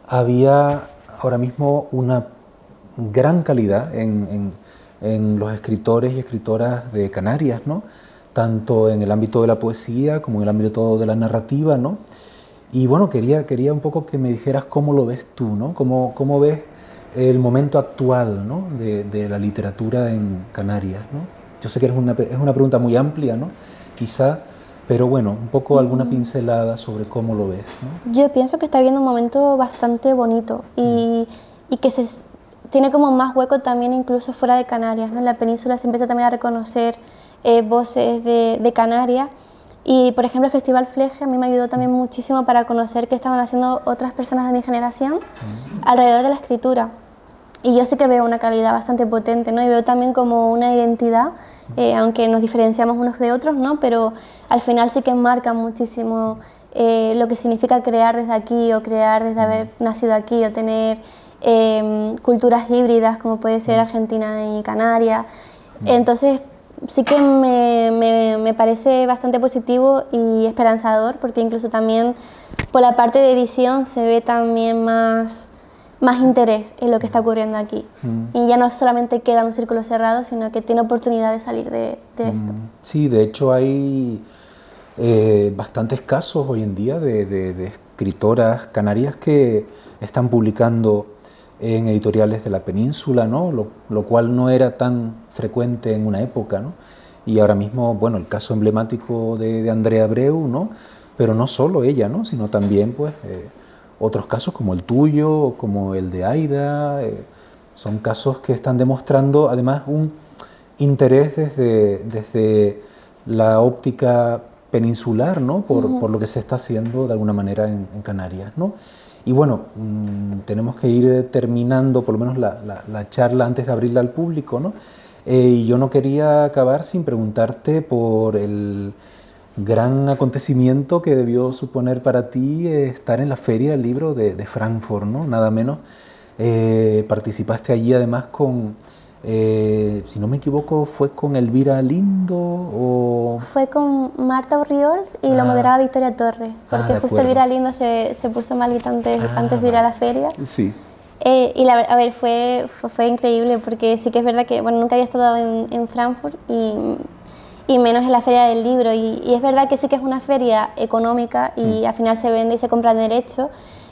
había ahora mismo una gran calidad en los escritores y escritoras de Canarias, ¿no? Tanto en el ámbito de la poesía como en el ámbito de la narrativa, ¿no? Y bueno, quería un poco que me dijeras cómo lo ves tú, ¿no? Cómo ves el momento actual, ¿no? de la literatura en Canarias, ¿no? Yo sé que es una pregunta muy amplia, ¿no? Quizá, pero bueno, un poco alguna pincelada sobre cómo lo ves, ¿no? Yo pienso que está viviendo un momento bastante bonito y que tiene como más hueco también incluso fuera de Canarias, ¿no? En la península se empieza también a reconocer voces de Canarias y por ejemplo el Festival Fleje a mí me ayudó también muchísimo para conocer qué estaban haciendo otras personas de mi generación alrededor de la escritura. Y yo sí que veo una calidad bastante potente, ¿no? Y veo también como una identidad, aunque nos diferenciamos unos de otros, ¿no? Pero al final sí que marca muchísimo lo que significa crear desde aquí o crear desde haber nacido aquí o tener culturas híbridas como puede ser Argentina y Canarias. Entonces sí que me parece bastante positivo y esperanzador, porque incluso también por la parte de edición se ve también más interés en lo que está ocurriendo aquí. Y ya no solamente queda en un círculo cerrado, sino que tiene oportunidad de salir de esto. Sí, de hecho hay bastantes casos hoy en día de escritoras canarias que están publicando en editoriales de la península, ¿no? Lo cual no era tan frecuente en una época, ¿no? Y ahora mismo, bueno, el caso emblemático de Andrea Abreu, ¿no? Pero no solo ella, ¿no? Sino también, pues, otros casos como el tuyo, como el de Aida, son casos que están demostrando además un interés desde la óptica peninsular, ¿no? Por lo que se está haciendo de alguna manera en Canarias, ¿no? Y bueno, tenemos que ir terminando por lo menos la charla antes de abrirla al público, ¿no? Y yo no quería acabar sin preguntarte por el gran acontecimiento que debió suponer para ti estar en la Feria del Libro de Frankfurt, ¿no? Nada menos. Participaste allí además con, si no me equivoco, ¿fue con Elvira Lindo o...? Fue con Marta Orriols y lo moderaba Victoria Torres, porque justo Elvira Lindo se puso malita antes de ir a la feria. Sí. Y a ver, fue increíble, porque sí que es verdad que bueno, nunca había estado en Frankfurt y menos en la Feria del Libro. Y es verdad que sí que es una feria económica y al final se vende y se compra derecho.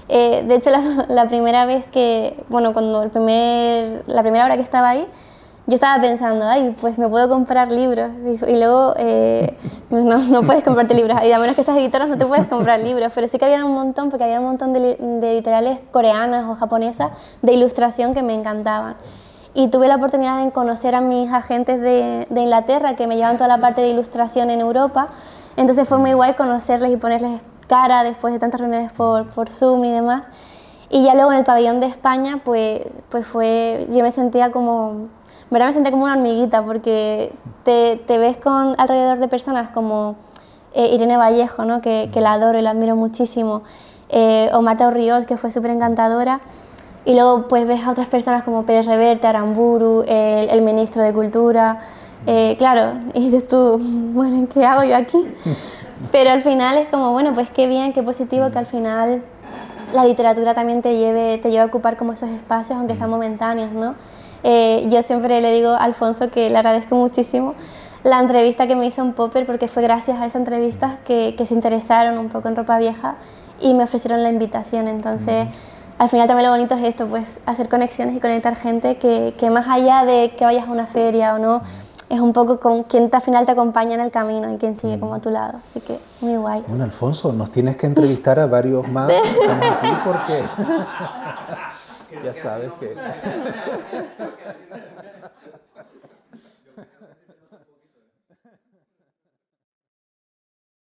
De hecho, la primera vez que, bueno, la primera hora que estaba ahí, yo estaba pensando, ay, pues me puedo comprar libros. Y luego, no puedes comprarte libros. Y a menos que seas editora no te puedes comprar libros. Pero sí que había un montón, porque había un montón de editoriales coreanas o japonesas de ilustración que me encantaban. Y tuve la oportunidad de conocer a mis agentes de Inglaterra, que me llevan toda la parte de ilustración en Europa. Entonces fue muy guay conocerles y ponerles cara después de tantas reuniones por Zoom y demás. Y ya luego en el pabellón de España, pues yo me sentía como... ¿Verdad? Me sentía como una hormiguita porque te ves con alrededor de personas como Irene Vallejo, ¿no? que la adoro y la admiro muchísimo, o Marta Orriols, que fue súper encantadora, y luego pues ves a otras personas como Pérez Reverte, Aramburu, el ministro de Cultura, claro, y dices tú, bueno, ¿qué hago yo aquí? Pero al final es como, bueno, pues qué bien, qué positivo que al final la literatura también te lleve a ocupar como esos espacios, aunque sean momentáneos, ¿no? Yo siempre le digo a Alfonso que le agradezco muchísimo la entrevista que me hizo en Popper, porque fue gracias a esa entrevista que se interesaron un poco en Ropa Vieja y me ofrecieron la invitación. Entonces, al final también lo bonito es esto, pues hacer conexiones y conectar gente que más allá de que vayas a una feria o no, es un poco con quien al final te acompaña en el camino y quien sigue como a tu lado. Así que muy guay. Bueno, Alfonso, nos tienes que entrevistar a varios más que estamos aquí porque ya sabes que...